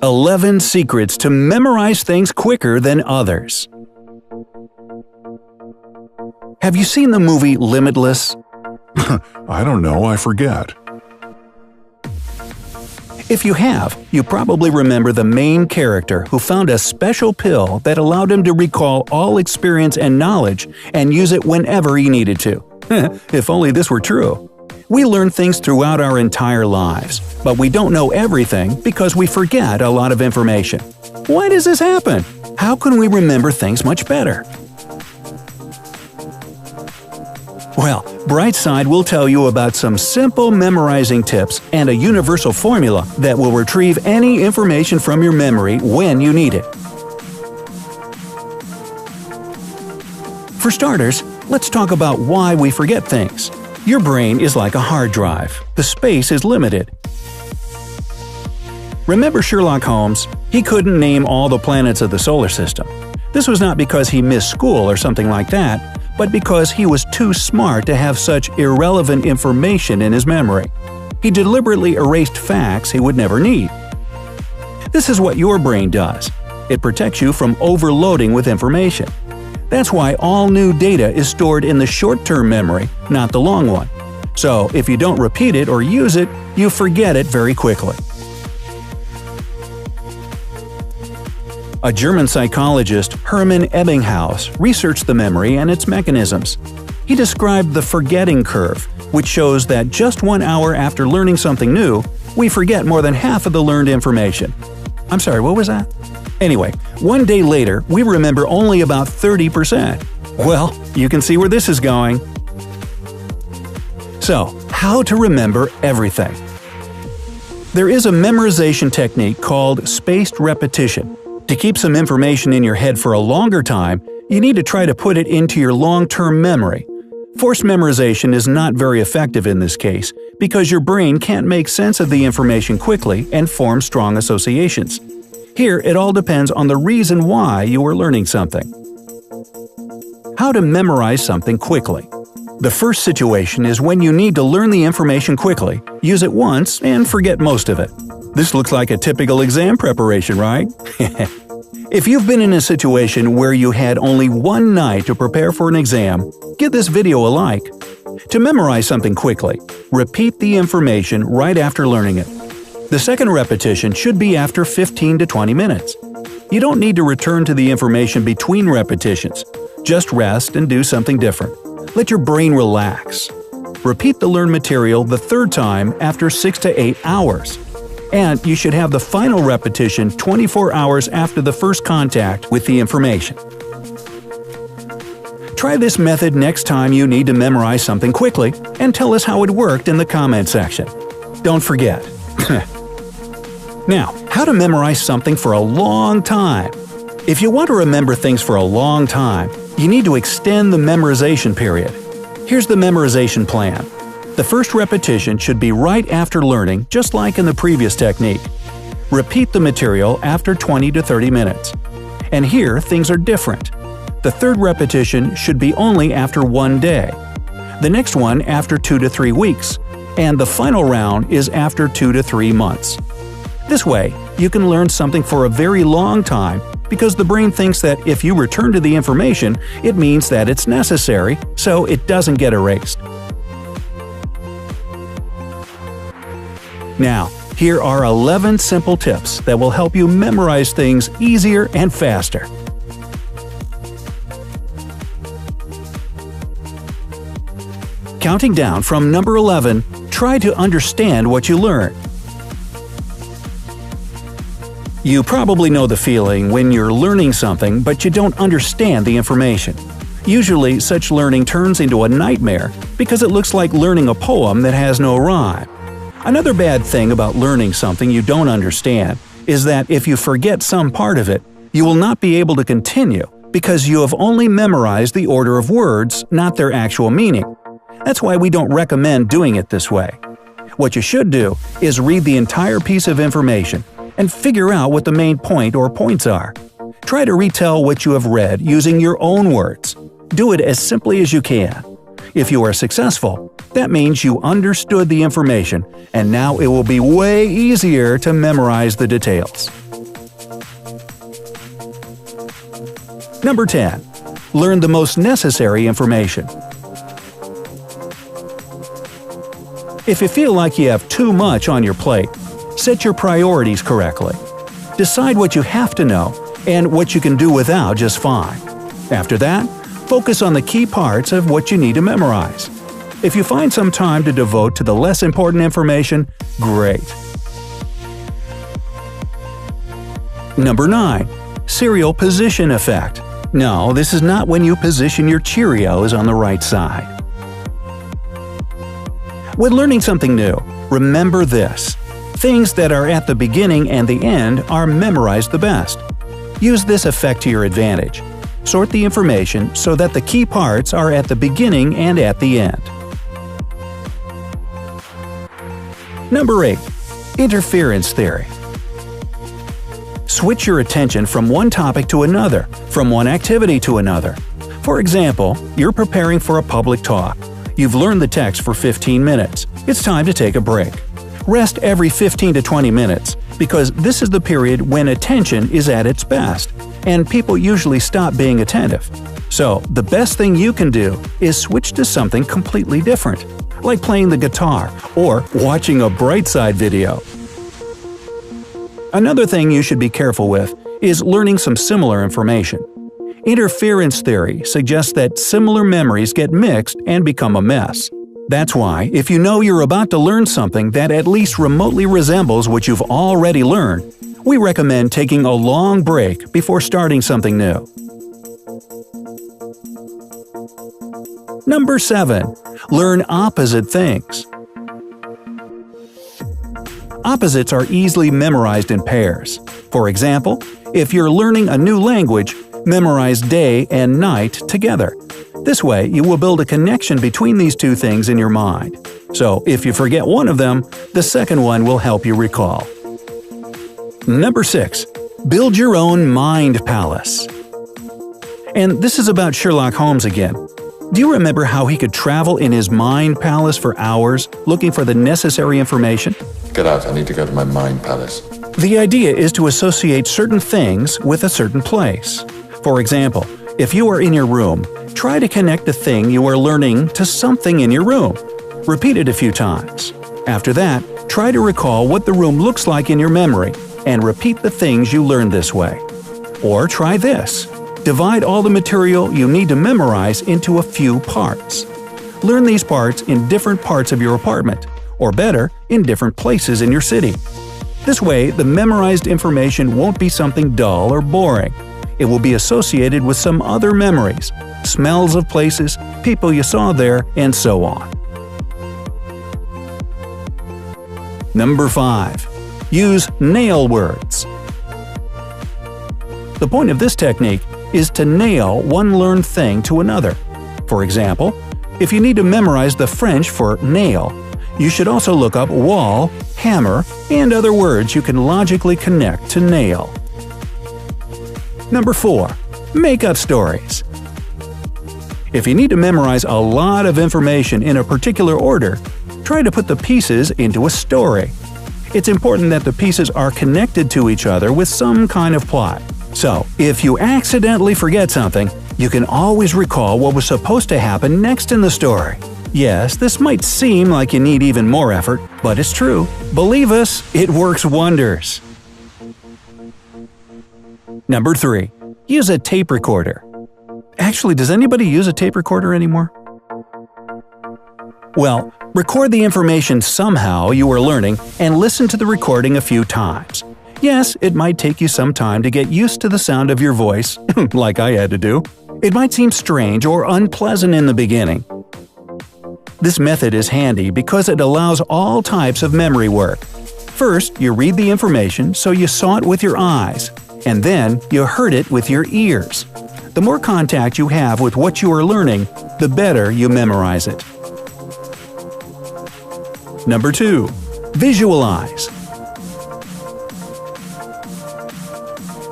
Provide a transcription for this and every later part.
11 Secrets to Memorize Things Quicker Than Others. Have you seen the movie Limitless? I don't know, I forget. If you have, you probably remember the main character who found a special pill that allowed him to recall all experience and knowledge and use it whenever he needed to. If only this were true. We learn things throughout our entire lives, but we don't know everything because we forget a lot of information. Why does this happen? How can we remember things much better? Well, Brightside will tell you about some simple memorizing tips and a universal formula that will retrieve any information from your memory when you need it. For starters, let's talk about why we forget things. Your brain is like a hard drive. The space is limited. Remember Sherlock Holmes? He couldn't name all the planets of the solar system. This was not because he missed school or something like that, but because he was too smart to have such irrelevant information in his memory. He deliberately erased facts he would never need. This is what your brain does. It protects you from overloading with information. That's why all new data is stored in the short-term memory, not the long one. So if you don't repeat it or use it, you forget it very quickly. A German psychologist, Hermann Ebbinghaus, researched the memory and its mechanisms. He described the forgetting curve, which shows that just 1 hour after learning something new, we forget more than half of the learned information. I'm sorry, what was that? Anyway, 1 day later, we remember only about 30%. Well, you can see where this is going. So, how to remember everything? There is a memorization technique called spaced repetition. To keep some information in your head for a longer time, you need to try to put it into your long-term memory. Forced memorization is not very effective in this case, because your brain can't make sense of the information quickly and form strong associations. Here, it all depends on the reason why you are learning something. How to memorize something quickly. The first situation is when you need to learn the information quickly, use it once, and forget most of it. This looks like a typical exam preparation, right? If you've been in a situation where you had only one night to prepare for an exam, give this video a like. To memorize something quickly, repeat the information right after learning it. The second repetition should be after 15 to 20 minutes. You don't need to return to the information between repetitions. Just rest and do something different. Let your brain relax. Repeat the learned material the third time after 6 to 8 hours. And you should have the final repetition 24 hours after the first contact with the information. Try this method next time you need to memorize something quickly, and tell us how it worked in the comment section. Don't forget. Now, how to memorize something for a long time. If you want to remember things for a long time, you need to extend the memorization period. Here's the memorization plan. The first repetition should be right after learning, just like in the previous technique. Repeat the material after 20 to 30 minutes. And here, things are different. The third repetition should be only after 1 day. The next one after 2 to 3 weeks. And the final round is after 2 to 3 months. This way, you can learn something for a very long time because the brain thinks that if you return to the information, it means that it's necessary, so it doesn't get erased. Now, here are 11 simple tips that will help you memorize things easier and faster. Counting down from number 11, try to understand what you learn. You probably know the feeling when you're learning something but you don't understand the information. Usually, such learning turns into a nightmare because it looks like learning a poem that has no rhyme. Another bad thing about learning something you don't understand is that if you forget some part of it, you will not be able to continue because you have only memorized the order of words, not their actual meaning. That's why we don't recommend doing it this way. What you should do is read the entire piece of information and figure out what the main point or points are. Try to retell what you have read using your own words. Do it as simply as you can. If you are successful, that means you understood the information, and now it will be way easier to memorize the details. Number 10. Learn the most necessary information. If you feel like you have too much on your plate, set your priorities correctly. Decide what you have to know and what you can do without just fine. After that, focus on the key parts of what you need to memorize. If you find some time to devote to the less important information, great. Number 9. Serial position effect. No, this is not when you position your Cheerios on the right side. When learning something new, remember this. Things that are at the beginning and the end are memorized the best. Use this effect to your advantage. Sort the information so that the key parts are at the beginning and at the end. Number 8. Interference theory. Switch your attention from one topic to another, from one activity to another. For example, you're preparing for a public talk. You've learned the text for 15 minutes. It's time to take a break. Rest every 15 to 20 minutes, because this is the period when attention is at its best, and people usually stop being attentive. So, the best thing you can do is switch to something completely different, like playing the guitar or watching a Brightside video. Another thing you should be careful with is learning some similar information. Interference theory suggests that similar memories get mixed and become a mess. That's why, if you know you're about to learn something that at least remotely resembles what you've already learned, we recommend taking a long break before starting something new. Number 7. Learn opposite things. Opposites are easily memorized in pairs. For example, if you're learning a new language, memorize day and night together. This way, you will build a connection between these two things in your mind. So, if you forget one of them, the second one will help you recall. Number 6. Build your own mind palace. And this is about Sherlock Holmes again. Do you remember how he could travel in his mind palace for hours looking for the necessary information? Get out, I need to go to my mind palace. The idea is to associate certain things with a certain place. For example, if you are in your room, try to connect the thing you are learning to something in your room. Repeat it a few times. After that, try to recall what the room looks like in your memory and repeat the things you learned this way. Or try this. Divide all the material you need to memorize into a few parts. Learn these parts in different parts of your apartment, or better, in different places in your city. This way, the memorized information won't be something dull or boring. It will be associated with some other memories, smells of places, people you saw there, and so on. Number 5. Use nail words. The point of this technique is to nail one learned thing to another. For example, if you need to memorize the French for nail, you should also look up wall, hammer, and other words you can logically connect to nail. Number 4. Make up stories. If you need to memorize a lot of information in a particular order, try to put the pieces into a story. It's important that the pieces are connected to each other with some kind of plot. So, if you accidentally forget something, you can always recall what was supposed to happen next in the story. Yes, this might seem like you need even more effort, but it's true. Believe us, it works wonders. Number 3. Use a tape recorder. Actually, does anybody use a tape recorder anymore? Well, record the information somehow you are learning and listen to the recording a few times. Yes, it might take you some time to get used to the sound of your voice, like I had to do. It might seem strange or unpleasant in the beginning. This method is handy because it allows all types of memory work. First, you read the information so you saw it with your eyes, and then you heard it with your ears. The more contact you have with what you are learning, the better you memorize it. Number 2. Visualize.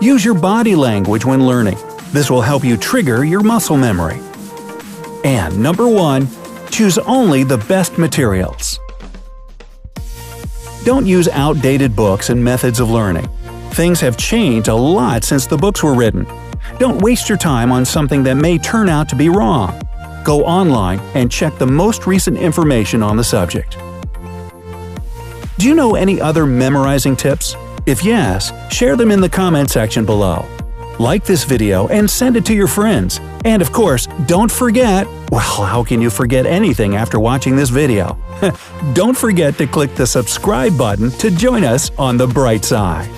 Use your body language when learning. This will help you trigger your muscle memory. And number 1. Choose only the best materials. Don't use outdated books and methods of learning. Things have changed a lot since the books were written. Don't waste your time on something that may turn out to be wrong. Go online and check the most recent information on the subject. Do you know any other memorizing tips? If yes, share them in the comment section below. Like this video and send it to your friends. And of course, don't forget… well, how can you forget anything after watching this video? Don't forget to click the subscribe button to join us on the bright side.